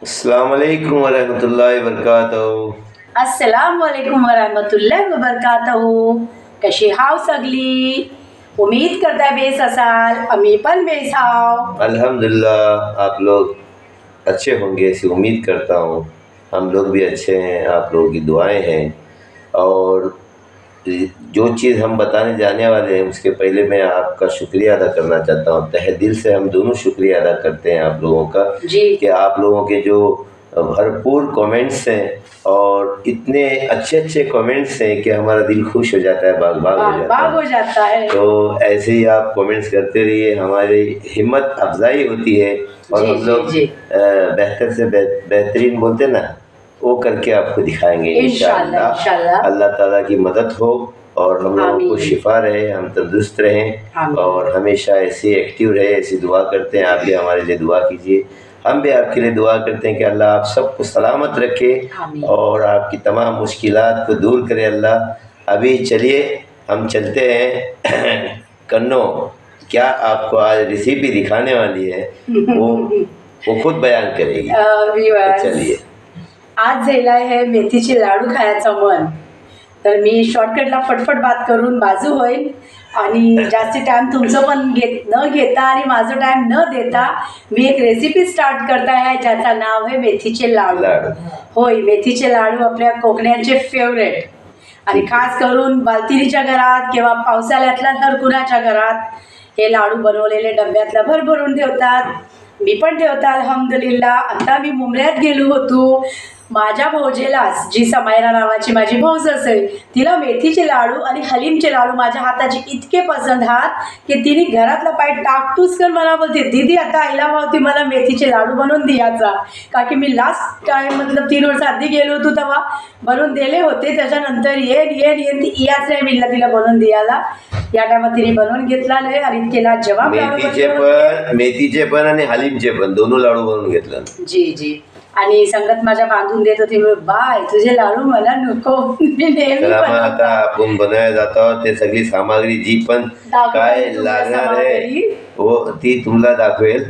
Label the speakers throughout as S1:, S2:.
S1: अस्सलाम वालेकुम वरहमतुल्लाहि वबरकातुहू.
S2: अस्सलाम वालेकुम वरहमतुल्लाहि वबरकातुहू. कशी हाव सगळी? उम्मीद करता बेस असाल. आम्ही पण बेस हाव.
S1: अल्हम्दुलिल्लाह आप लोग अच्छे होंगे ऐसी उम्मीद करता हूँ. हम लोग भी अच्छे हैं, आप लोगों की दुआएं हैं. और जो चीज़ हम बताने जाने वाले हैं उसके पहले मैं आपका शुक्रिया अदा करना चाहता हूँ. तहे दिल से हम दोनों शुक्रिया अदा करते हैं आप लोगों का
S2: जी
S1: कि आप लोगों के जो भरपूर कमेंट्स हैं और इतने अच्छे अच्छे कमेंट्स हैं कि हमारा दिल खुश हो जाता है, बाग बाग
S2: हो जाता है.
S1: तो ऐसे ही आप कमेंट्स करते रहिए, हमारी हिम्मत अफजाई होती है और हम लोग बेहतर से बेहतरीन बोलते हैं ना, वो करके आपको दिखाएंगे इंशाअल्लाह. अल्लाह ताला की मदद हो और हम लोगों को शिफा रहे, हम तंदुरुस्त रहें और हमेशा ऐसे एक्टिव रहे. ऐसी दुआ करते हैं. आप भी हमारे लिए दुआ कीजिए, हम भी आपके लिए दुआ करते हैं कि अल्लाह आप सबको सलामत रखे और आपकी तमाम मुश्किलात को दूर करे अल्लाह. अभी चलिए हम चलते हैं कन्नो. क्या आपको आज रेसिपी दिखाने वाली है वो खुद बयान करेगी. चलिए.
S2: आज झालाय है मेथीचे लाडू खायचं मन. तर मी शॉर्टकटला फटफट बात करून बाजू होईल आणि जास्ती टाइम तुमचं पण न घेता आणि माझं टाइम न देता मी एक रेसिपी स्टार्ट करता आहे ज्याचं नाव आहे मेथीचे लाडू. होय, मेथीचे लाडू आपल्या कोकण्यांचे फेवरेट आणि खास करून बालतिनीच्या घरात किंवा पावसाळ्यातल्या तर कुणाच्या घरात हे लाडू बनवलेले डब्यातला भरभरून ठेवतात. मी पण ठेवता अल्हम्दुलिल्लाह. आता मी मुंबऱ्यात गेलो होतो. माझ्या भाऊजेलाच, जी समायरा नावाची माझी भाऊज असेल, तिला मेथीचे लाडू आणि हलीमचे लाडू माझ्या हाताचे इतके पसंत आहात की तिने घरातला पाय टाकतूच कर मला बोलते, दीदी आता आईला भावती मला मेथीचे लाडू बनवून द्यायचा. का की मी लास्ट टाइम 3 वर्ष आधी गेलो होतो तेव्हा बनवून दिले होते. त्याच्यानंतर येन ती याच नाही मिळला तिला बनवून द्यायला. या टायमात तिने बनवून घेतला नाही आणि केला जवाब.
S1: मेथीचे पण आणि हलीमचे पण दोन्ही लाडू बनवून घेतला.
S2: जी जी. आणि संगत माझ्या बांधून देत होती, बाय तुझे लाडू मला नको.
S1: आता आपण बनवायला जातो ते सगळी सामग्री जी पण काय लागणार आहे वो ती तुम्हाला दाखवेल.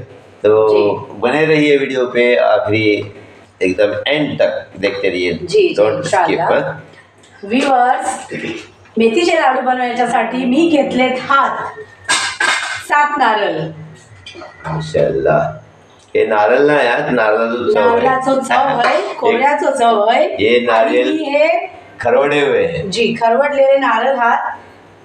S1: तो बने रहिए वीडियो पे आखिरी एकदम एंड तक देखते रहिए. Don't skip.
S2: व्ह्यूअर्स, मेथीचे लाडू बनवण्यासाठी मी घेतलेत 7 नारळ.
S1: माशाअल्लाह. हे नारळ नाही आहेत,
S2: नारळाचं चव आहे, खोबऱ्याचं चव आहे.
S1: हे नारळ
S2: हे
S1: खरवडे हुए
S2: जी खरवडलेले नारळ हात,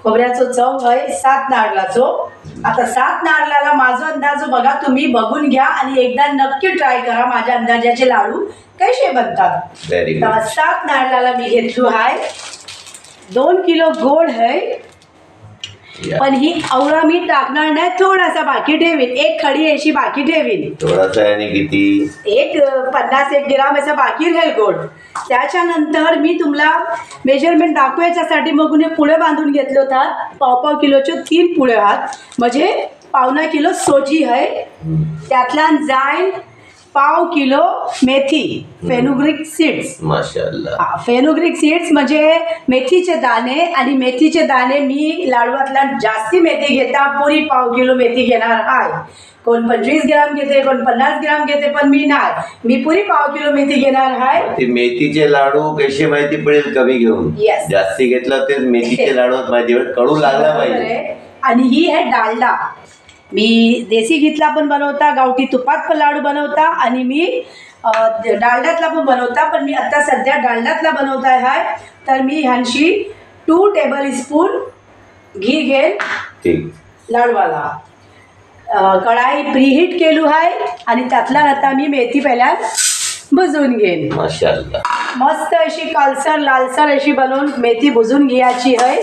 S2: खोबऱ्याचं चव आहे. 7 नारळाचं. आता 7 नारळाला माझा अंदाज बघा, तुम्ही बघून घ्या आणि एकदा नक्की ट्राय करा माझ्या अंदाजाचे लाडू कसे बनतात. 7 नारळाला मी घेतलो आहे. 2 किलो गोड आहे, पण ही आवळा मी टाकणार नाही, थोडासा बाकी ठेवीन. 1 खडी अशी बाकी ठेवीन.
S1: थोडासा याने किती
S2: 50-1 ग्राम असा बाकी राहील गोड. त्याच्यानंतर मी तुम्हाला मेजरमेंट दाखवायच्यासाठी मग पुढे बांधून घेतले होतात. पाव किलोचे 3 पुढे आहात, म्हणजे 1.25 किलो सोजी आहे. त्यातला जाईल 1 किलो मेथी, फेनुग्रीक सीड्स.
S1: माशाअल्लाह.
S2: फेनुग्रीक सीड्स म्हणजे मेथीचे दाणे. आणि मेथीचे दाणे मी लाडवातला जास्ती मेथी घेता, पुरी 1 किलो मेथी घेणार आहे. कोण 25 ग्राम घेते, कोण 50 ग्राम घेते, पण मी नाही, मी पुरी 1 किलो मेथी घेणार आहे.
S1: मेथीचे लाडू कसे माहिती पडेल कमी घेऊन. जास्ती घेतलं ते मेथीचे लाडू माहिती पडेल, कडू लागला पाहिजे.
S2: आणि ही आहे डालडा. मी देसी घीतला पण बनवता, गावठी तुपात पण लाडू बनवता आणि मी डालड्यातला पण बनवता. पण मी आता सध्या डालड्यातला बनवता आहे. तर मी ह्यांशी 2 टेबलस्पून घी घेईन लाडवाला. कढाई प्रीहीट केलू आहे आणि त्यातला आता मी मेथी पहिल्या भुजून घेईन.
S1: माशाअल्लाह.
S2: मस्त अशी कालसर लालसर अशी बनवून मेथी भुजून घ्यायची आहे.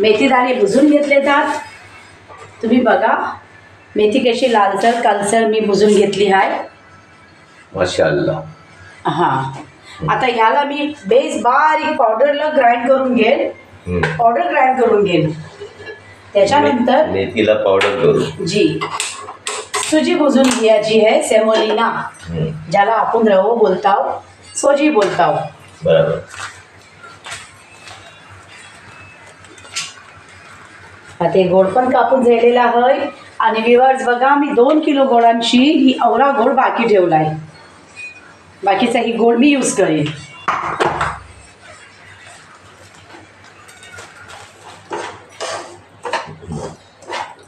S2: मेथी दाणे भुजून घेतले जात. तुम्ही बघा मेथी कशी लालसर कालसर मी भुजून घेतली आहे.
S1: माशाअल्लाह.
S2: आता ह्याला मी बेस बारीक पावडरला ग्राइंड करून घेईन. पावडर ग्राइंड करून घेईन. त्याच्यानंतर
S1: मेथीला पावडर करू
S2: जी सुजी भुजून घ्यायची आहे. सेमोलिना, ज्याला आपण रवो बोलताव, सोजी बोलताव. बरोबर. ते गोड पण कापून झालेला आहे. आणि व्ह्यूअर्स बघा, मी 2 किलो गोडांची ही आवरा गोड बाकी ठेवला आहे. बाकीचा ही गोड मी यूज करेन.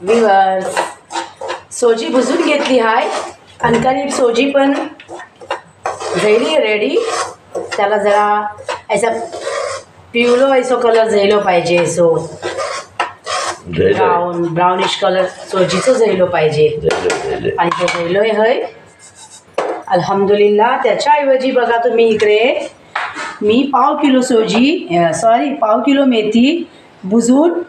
S2: व्ह्यूअर्स, सोजी भुजून घेतली आहे. आणि सोजी पण झाली रेडी. त्याला जरा ऐसा पिवलो ऐसो कलर झालो पाहिजे. सो ब्राउनिश कलर सोजीचं झालो पाहिजे. आणि तो झालोय हय अल्हम्दुलिल्लाह. त्याच्याऐवजी बघा तुम्ही इकडे मी पाव किलो मेथी भुजून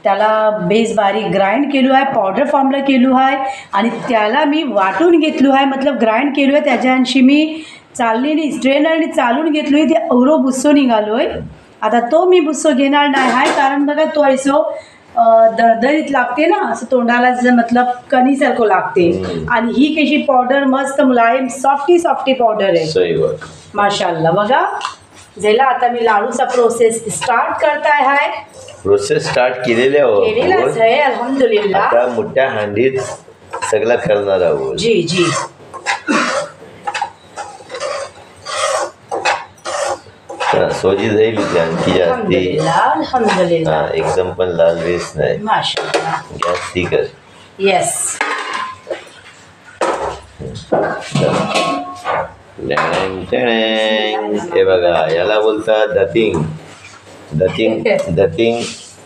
S2: त्याला बेस बारीक ग्राइंड केलो आहे. पावडर फॉर्मला केलो आहे. आणि त्याला मी वाटून घेतलो आहे. मतलब ग्राइंड केलो आहे. त्याच्याशी मी चाललेली स्ट्रेनरने चालून घेतलो आहे. ते अवरो बुस्सो निघालो आहे. आता तो मी बुस्सो घेणार नाही आहे. कारण बघा तो ऐसो दरदरीत लागते ना, असं तोंडाला मतलब कणीसारखं लागते. आणि ही कशी पावडर मस्त मुलायम सॉफ्टी पावडर आहे. माशाल्लाह. बघा ज्याला आता मी लाडूचा प्रोसेस स्टार्ट करताय आहे.
S1: प्रोसेस स्टार्ट केलेलाच
S2: आहे अल्हम्दुलिल्लाह.
S1: आता मोठ्या हांडीत सगळं करणार आहोत.
S2: जी जी.
S1: सोजी जाईल आणखी जास्ती.
S2: अल्हम्दुलिल्लाह.
S1: एकदम पण लाल बेस नाही.
S2: माशाल्लाह.
S1: गॅस ती कर.
S2: येस.
S1: हे बघा, याला बोलतात दथिंग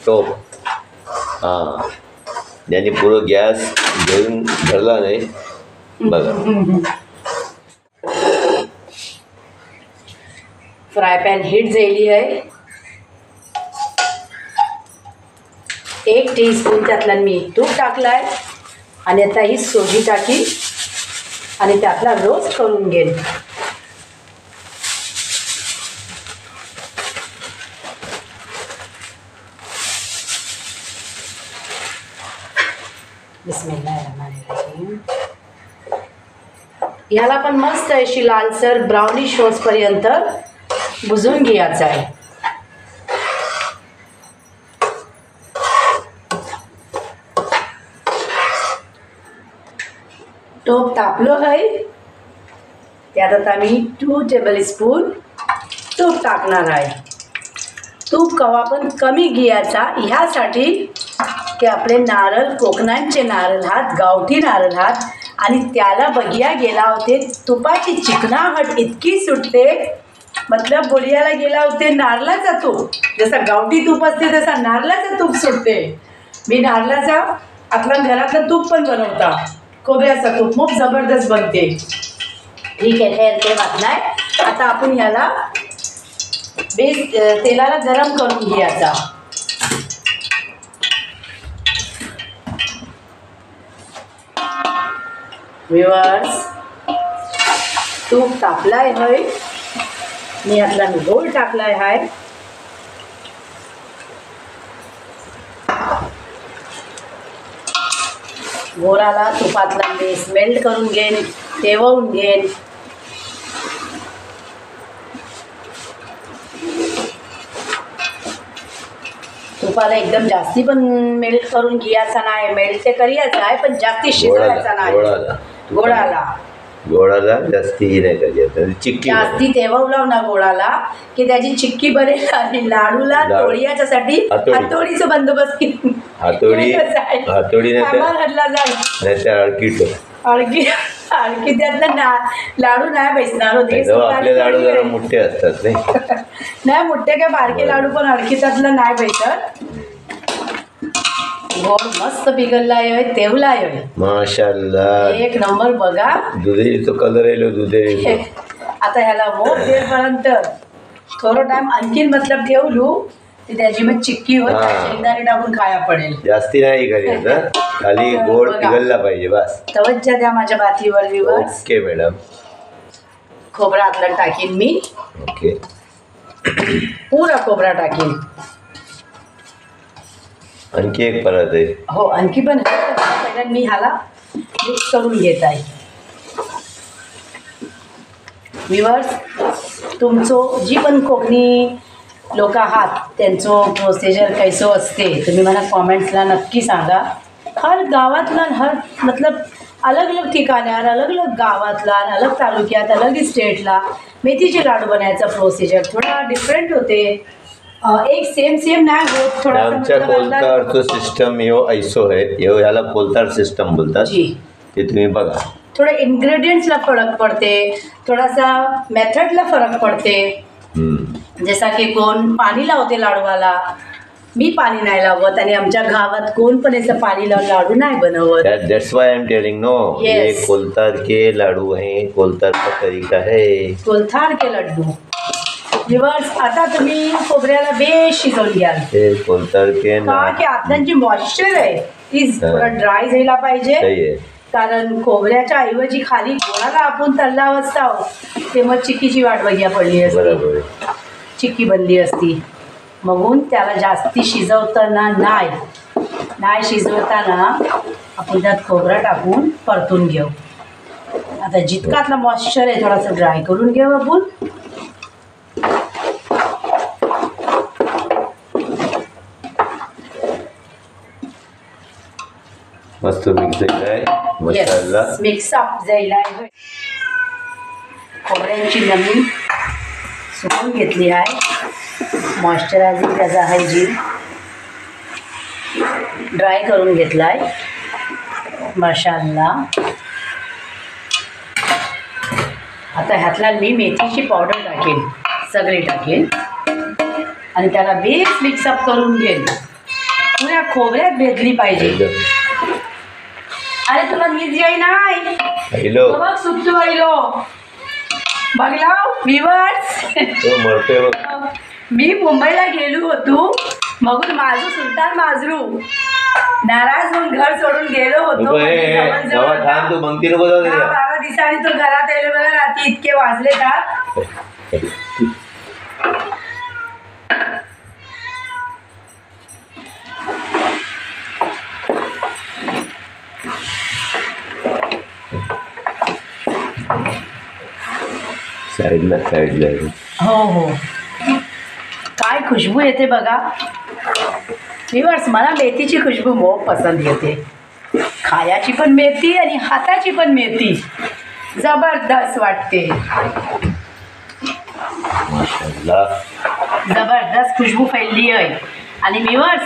S1: टोप. हां, ज्यांनी पुरं गॅस घेऊन धरला नाही. बघा,
S2: फ्राय पॅन हीट झाली आहे. 1 टीस्पून त्यातला मी तूप टाकलाय. आणि आता ही सोजी टाकी आणि त्यातला रोस्ट करून घेईन. बिस्मिल्लाहिर्रहमानिर्रहीम. याला पण मस्त अशी लालसर ब्राउनिश होसपर्यंत भुजून घ्यायचं आहे. टोप तापलो आहे. त्यात आता मी 2 टेबलस्पून तूप टाकणार आहे. तूप कवा पण कमी घ्यायचा ह्यासाठी की आपले नारळ कोकणांचे नारळ हात, गावठी नारळ हात. आणि त्याला बघिया गेला होते तुपाची चिकनाहट इतकी सुटते. मतलब बोलियाला गेला होते नारळाचा तूप. जसा गावठी तूप असते तसा नारळाचा तूप सुटते. मी नारळाचा आपल्या घरातलं तूप पण बनवता. खोबऱ्याचं तूप खूप जबरदस्त बनते. ठीक आहे, ते वाटलाय. आता आपण याला तेलाला गरम करून घ्यायचा. व्ह्यूअर्स, तूप तापलाय होय. मी यातला गोड टाकलाय आहे. गोडाला तुपातला बेस मेल्ट करून घेईन, तेवून घेईन. तुपाला एकदम जास्ती पण मेल्ट करून घ्यायचा नाही. मेल्ट ते करायचं आहे पण जास्ती शिजवायचा नाही.
S1: गोडाला जास्ती नाही करायचं. चिक्की
S2: जास्ती तेववलं ना गोडाला की त्याची चिक्की बरेल. आणि लाडूला तोडयाच्यासाठी हातोडीचा बंदोबस्त केला.
S1: हातोडी नाही
S2: अडकी त्यातला लाडू नाही बसणार होते.
S1: आपले लाडू जरा मोठे असतात
S2: नाही मोठे काय बारके लाडू पण अडकी त्यातला नाही बसत. गोड मस्त पिघललाय, तेवलाय.
S1: माशाल्लाह,
S2: एक नंबर. बघा
S1: दुधेरी तो कलर येलो दुधेरी.
S2: आता ह्याला मोठ देपर्यंत थोडं टाइम आणखीन मतलब ठेवलू ती त्याची मग चिक्की होत शेंगदाणे टाकून खाया पडेल.
S1: जास्ती नाही करायचं, खाली गोड पिघलला पाहिजे बस.
S2: तवज्जा द्या माझ्या बातीवर. Viewers,
S1: okay madam.
S2: खोबरा आतला टाकीन मी.
S1: ओके,
S2: पुरा खोबरा टाकीन.
S1: आणखी एक परत आहे.
S2: हो, आणखी पण पहिला मी ह्याला मिक्स करून घेत आहे. व्ह्यूअर्स, तुमचं जी पण कोकणी लोक आहात त्यांचं प्रोसिजर कैसो असते तुम्ही मला कॉमेंट्सला नक्की सांगा. हर गावातला हर मतलब अलग अलग ठिकाण्यावर अलग अलग गावातला अलग तालुक्यात अलग स्टेटला मेथीचे लाडू बनायचा प्रोसिजर थोडा डिफरंट होते. एक सेम नाही होत. थोडा
S1: आमच्या कोलतारचं सिस्टम यो ऐसो आहे. यो याला कोलतार सिस्टम बोलतात. ते तुम्ही बघा.
S2: थोडे इन्ग्रेडियंट्सला फरक पडते, थोडासा मेथडला फरक पडते. जसा की कोण पाणी लावते लाडवाला, मी पाणी नाही लावत आणि आमच्या गावात कोण पण असं पाणी लावून लाडू नाही बनवत.
S1: That's why I am telling no. ये कोलतार के लाडू हैं. कोलतार का तरीका है.
S2: कोलतार के लड्डू. दिवस आता तुम्ही खोबऱ्याला बेश शिजवून घ्याल.
S1: ते कोलतार के
S2: का की आतलं जी मॉइश्चर आहे ती थोडं ड्राय झाला पाहिजे. कारण खोबऱ्याच्या ऐवजी खाली गोळाला आपण तळला असता ते मग चिक्कीची वाट बघ्या पडली असती, चिक्की बनली असती. मगून त्याला जास्ती शिजवताना नाही शिजवताना आपण त्यात खोबरं टाकून परतून घेऊ. आता जितका आतला मॉइश्चर आहे थोडासा ड्राय करून घेऊ आपण.
S1: मस्त मिक्स झालाय मसाला.
S2: मिक्सअप झाला आहे. खोबऱ्यांची नमी सुकून घेतली आहे. मॉइश्चरायझिंग त्याचा हायजीन ड्राय करून घेतला आहे. माशाअल्लाह. आता ह्यातला मी मेथीची पावडर टाकेन, सगळी टाकेन आणि त्याला बेस मिक्सअप करून घेईन. पुऱ्या खोबऱ्यात भेटली पाहिजे. अरे तुला मीच जाई नाही बघ सुटतो आईलो बघला व्ह्यूअर्स. मी मुंबईला गेलो होतो मग माझं सुलतान माजरू नाराज होऊन घर सोडून गेलो होतो. 12 दिवसांनी तो घरात येलो बघा. रात्री इतके वाजले का.
S1: साईडला
S2: हो काय खुशबू येते बघा. व्ह्यूअर्स मला मेथीची खुशबू खूप पसंत येते. खायाची पण मेथी आणि हाताची पण मेथी जबरदस्त वाटते. जबरदस्त खुशबू फैलली आहे. आणि व्ह्यूअर्स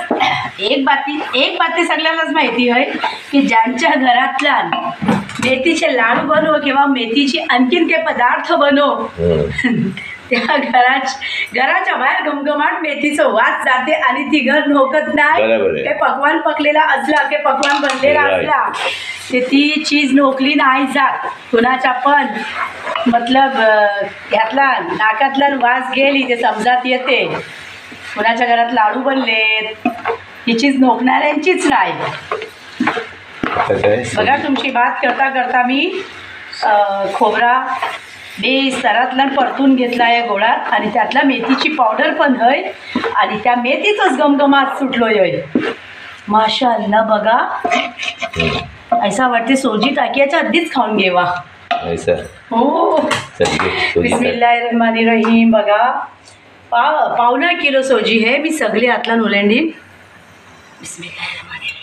S2: एक बाती सगळ्यांनाच माहिती आहे की ज्यांच्या घरातला मेथीचे लाडू बनव किंवा मेथीची आणखीन काही पदार्थ बनव त्या घराच्या बाहेर घमघमाट मेथीचं वास जाते आणि ती घर नोकत नाही. ते पकवान पकलेला असला की पकवान बनलेला असला ते ती चीज नोकली नाही जात कुणाच्या पण. मतलब ह्यातला नाकातला वास गेली ते समजात येते कुणाच्या घरात लाडू बनलेत. ही चीज नोकणाऱ्यांचीच नाही. बघा तुमची बात करता करता मी खोबरा सरातला परतून घेतला आहे गोळात आणि त्यातला मेथीची पावडर पण आहे आणि त्या मेथीचाच घमघमाट सुटलोय आहे. माशाअल्लाह. बघा ऐसा वाटते सोजी टाक्याच्या आधीच खाऊन घेवा. हो बिस्मिल्लाहिर्रहमानिर्रहीम. बघा पावणा किलो सोजी है. मी सगळे आतला ओलांडीन. बिस्मिल्लाहिर्रहमानिर्रहीम.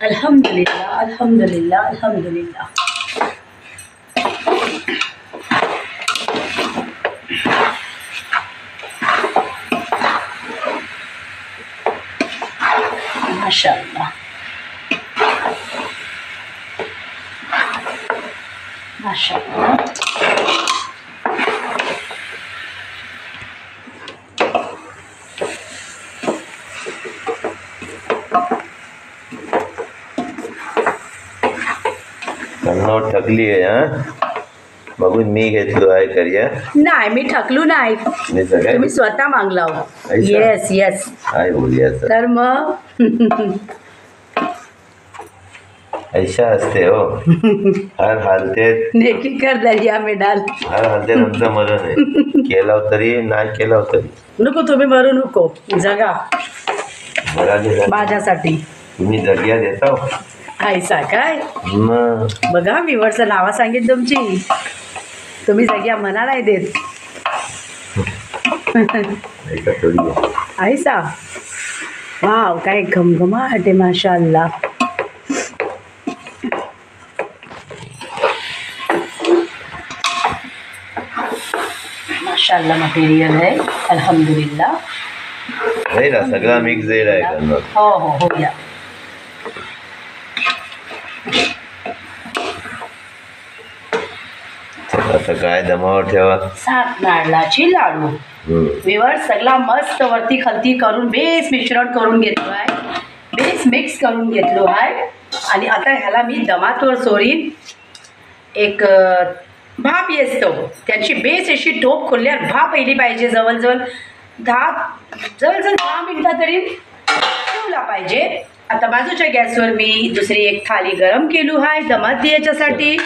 S2: अल्हम्दुलिल्लाह अल्हम्दुलिल्लाह अल्हम्दुलिल्लाह. माशाअल्लाह माशाअल्लाह.
S1: कन्नड ठकली आहे. हा बघून मी घेतलो आहे करिया.
S2: नाही मी ठकलो नाही. तुम्ही स्वतः मागला. येस येस
S1: काय बोलूया
S2: तर मग
S1: ऐसा असते हो. हर हालतेत
S2: नेकी कर दर्या में डाल.
S1: हर हालतेत आमचं मरण आहे. केला तरी नाही केला तरी
S2: नको. तुम्ही मरू नको. जगा माझ्यासाठी.
S1: तुम्ही जग्या देता
S2: ऐसा काय. बघा व्ह्यूअर्सचं नावा सांगितलं तुमची. तुम्ही जग्या मना नाही देत.
S1: ऐसा थोड़ी है।
S2: ऐसा वाव, काय घमघमाट आहे माशाअल्लाह. माशाअल्लाह मटेरियल है अल्हम्दुलिल्लाह.
S1: नाही ना, सगळा मिक्स झालेला आहे करणार.
S2: हो हो हो या.
S1: आता काय दमावर ठेवा.
S2: 7 नारळाची लाडू. विवर सगळा मस्त वरती खालती करून बेस मिश्रण करून घेतलो आहे. बेस मिक्स करून घेतलो आहे आणि आता ह्याला मी दमातवर सोडीन. एक भाप येतो त्याची बेस अशी टोप खोलल्यावर भाप येली पाहिजे. जवळजवळ 10 मिनिटं तरी ठेवला पाहिजे. आता बाजूच्या गॅसवर मी दुसरी एक थाली गरम केली आहे दमात द्यायच्यासाठी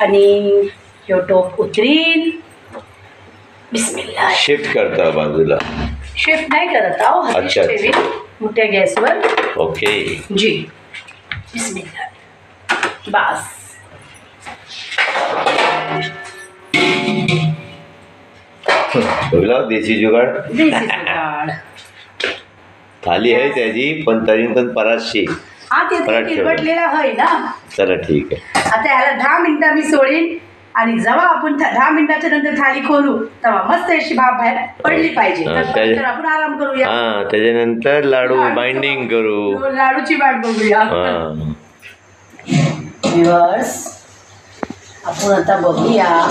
S2: आणि ह्यो टोप उतरीन. बिस्मिल्लाह.
S1: शिफ्ट करता बाजूला.
S2: शिफ्ट नाही करत आहो, हातीच
S1: अच्छा.
S2: ठेवी मोठ्या गॅसवर.
S1: ओके.
S2: जी बिस्मिल्लाह. बस
S1: बघला देशी जुगाड.
S2: देसी जुगाड.
S1: थाली आहे त्याची पण तरी पण पराठशी.
S2: हा ते किरवटलेला आहे ना.
S1: चला ठीक आहे.
S2: आता ह्याला 10 मिनिटं मी सोडीन आणि जेव्हा आपण 10 मिनिटाच्या नंतर थाली खोलू तेव्हा मस्त अशी भाप बाहेर पडली पाहिजे. तर आपण आराम करूया.
S1: हा, त्याच्यानंतर लाडू बाइंडिंग करू.
S2: लाडूची वाट बघूया. व्ह्यूअर्स, आपण आता बघूया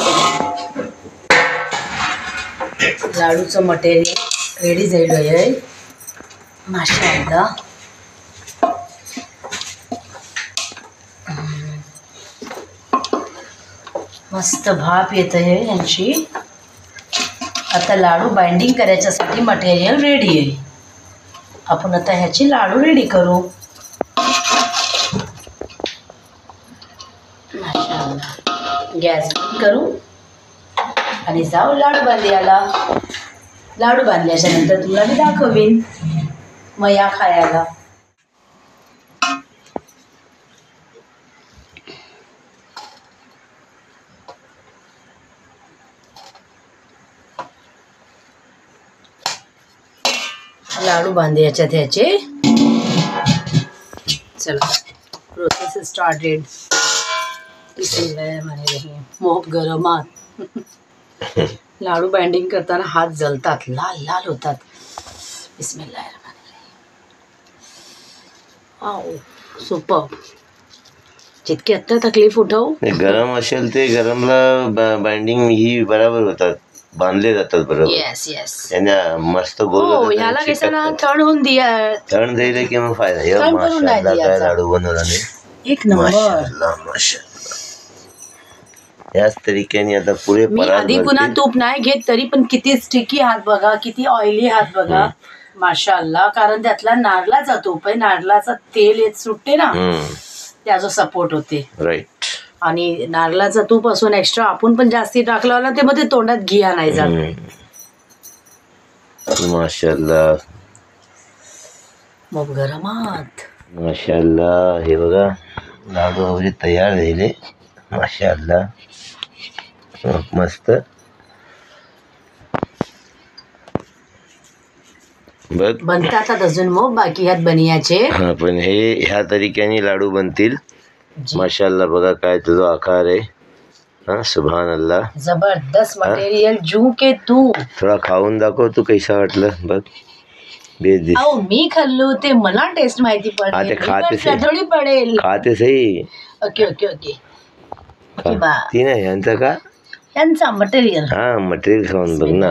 S2: लाडूचं मटेरियल रेडी झालं आहे. माशाअल्लाह. मस्त भाप येत आहे यांची. आता लाडू बाइंडिंग करायच्यासाठी मटेरियल रेडी आहे. आपण आता ह्याची लाडू रेडी करू. माशाअल्लाह. गॅस बंद करू आणि जाऊ लाडू बांधायला. लाडू बांधल्याच्या नंतर तुला मी दाखवीन मया खायला. लाडू बांधायच्यात ह्याचे. चला प्रोसेस स्टार्टेड. मोप गरमात. लाडू बाइंडिंग करताना हात जलतात, लाल लाल होतात. बिस्मिल्लाहिर्रहमानिर्रहीम. आऊ सुपर. जितकी आत्ता तकलीफ उठव.
S1: गरम असेल ते गरमला बाइंडिंग ही बरोबर होतात, बांधले जातात बरोबर.
S2: Yes yes.
S1: त्यांना मस्त गोल
S2: हो ह्याला कसं ना थंड होऊन दिया.
S1: थंड दिले की मग फायदा.
S2: थंड करून नाही
S1: माशाअल्लाह, काय
S2: द्यायचा.
S1: लाडू बनवला नाही.
S2: एक नंबर.
S1: माशाअल्लाह माशाअल्लाह. याच तरीक्याने आता पुरे
S2: मी आधी पुन्हा तूप नाही घेत तरी पण किती स्टिकी हात बघा, किती ऑइली हात बघा. माशाअल्लाह. कारण त्यातला नारळाचा तूप आहे. नारळाचा तेल येत सुटते ना, त्याचा सपोर्ट होते.
S1: राईट.
S2: आणि नारळाचा तूप असून एक्स्ट्रा आपण पण जास्ती टाकलं ना ते मध्ये तोंडात घिया नाही जात.
S1: माशाअल्लाह.
S2: मग गरमात.
S1: माशाअल्लाह. हे बघा लाडू वगैरे तयार झाले. माशाअल्लाह. मस्त. बघ
S2: बनतात अजून मग बाकी ह्यात बनियाचे.
S1: हा, पण हे ह्या तरीक्याने लाडू बनतील. माशाअल्लाह. बघा काय तुझा आकार आहे. हा, सुभान अल्लाह.
S2: जबरदस्त मटेरियल. जू के तू
S1: थोडा खाऊन दाखव तू कैसा वाटलं बघ. बेस
S2: अहो मी खाल्लो ते मला टेस्ट माहिती
S1: ते खाते
S2: पडते थोडी पडेल.
S1: खाते सही.
S2: Okay okay okay.
S1: ती नाही यांचं का
S2: यांचा मटेरियल.
S1: हा, मटेरियल खाऊन बघ ना.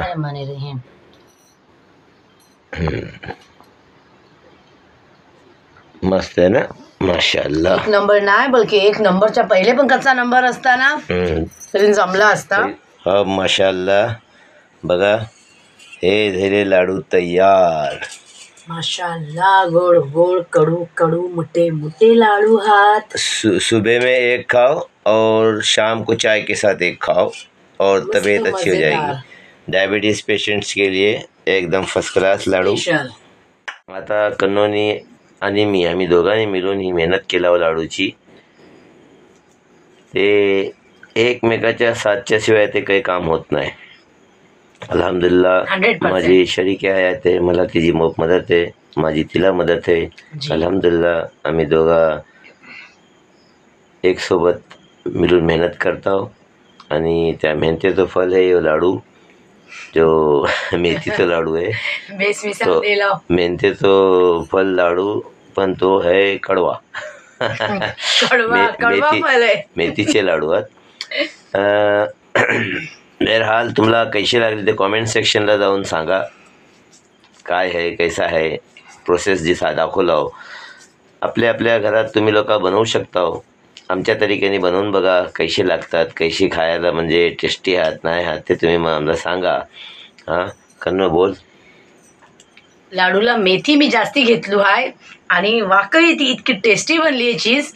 S1: मस्त आहे ना. माशाअल्लाह.
S2: एक नंबर नाही बल्कि एक नंबरच्या पहिले पण कच्चा नंबर असताना तरी जमला असता.
S1: हा, माशाअल्लाह. बघा हे झाले लाडू तयार.
S2: माशाअल्लाह. गोड गोड कडू कडू मोटे मोटे लाडू हाथ.
S1: सुबह में एक खाओ और शाम को चाय के साथ एक खाओ और तबीयत अच्छी हो जाएगी. डायबिटीज पेशेंट्स के लिए एकदम फर्स्ट क्लास लाडू. आता कन्नोनी आणि मी आम्ही दोघांनी मिळून ही मेहनत केला लाडूची. ते एकमेकाच्या साथच्या शिवाय ते काही काम होत नाही. अल्हम्दुलिल्लाह
S2: 100%.
S1: माझी शरीक हयात आहे, मला तिची मोप मदत आहे, माझी तिला मदत आहे. अल्हम्दुलिल्लाह आम्ही दोघा एक सोबत मिळून मेहनत करतो आणि त्या मेहनतीचं फल आहे हे लाडू जो मेथीचा लाडू आहे. तो मेहनतीचं फल लाडू पण तो है कड़वा. मेथीचे लाडू आहेत. बहरहाल तुम्हाला कशी लागली ते कॉमेंट सेक्शनला जाऊन सांगा. काय आहे कैसा आहे प्रोसेस जी दाखवला हो. आपल्या घरात तुम्ही लोक बनवू शकता हो. आमच्या तरीकेने बनवून बघा कशी लागतात, कशी खायला म्हणजे टेस्टी आहात नाही आहात ते तुम्ही आम्हाला सांगा. हां कन्न बोल.
S2: लाडूला मेथी मी जास्ती घेतलो आहे आणि वाकई ती इतकी टेस्टी बनली आहे. चीज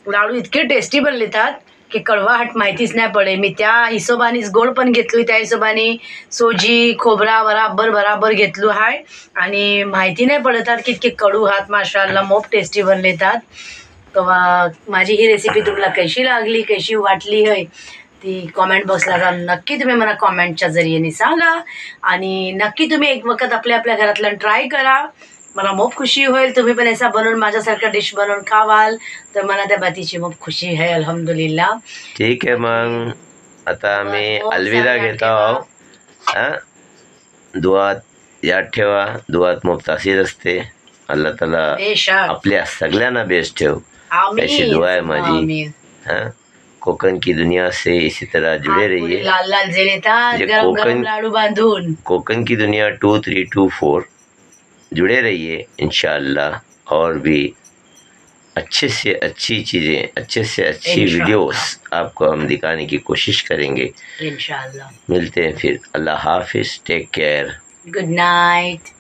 S2: लाडू इतके टेस्टी बनलेतात की कडवाहट माहितीच नाही पडे. मी त्या हिशोबानेच गोड पण घेतलो, त्या हिशोबाने सोजी खोबरा बराबर घेतलो आहे आणि माहिती नाही पडतात की इतके कडू हात माशाल्लाह मोप टेस्टी बनलेतात. तर माझी ही रेसिपी तुम्हाला कशी लागली कशी वाटली आहे ती कॉमेंट बॉक्सला जाऊन नक्की तुम्ही मला कॉमेंटच्या जरियाने सांगा आणि नक्की तुम्ही एक वखत आपल्या घरातलं ट्राय करा. मला मोप खुशी होईल. तुम्ही पण असा बनवून माझ्यासारखा डिश बनवून खावाल तर मला त्या बातीची मोप खुशी आहे. अल्हम्दुलिल्लाह.
S1: ठीक आहे मग आता आम्ही अलविदा घेत आहोत. हां दुआत याद ठेवा, दुआत मोप तासीर असते. अल्लाह ताला आपल्या सगळ्यांना बेस्ट ठेव ऐसी दुआ है माझी. हाँ कोकन की दुनिया से इसी तरह जुड़े रहिए.
S2: लाल गरम लाडू बांधून
S1: कोकन की दुनिया 2324 जुड़े रहिए इंशाअल्लाह. और भी अच्छे से अच्छी चीज़ें, अच्छे से अच्छी वीडियोस आपको हम दिखाने की कोशिश करेंगे
S2: इंशाअल्लाह.
S1: मिलते हैं फिर. अल्लाह हाफिज़. Take care.
S2: Good Knight.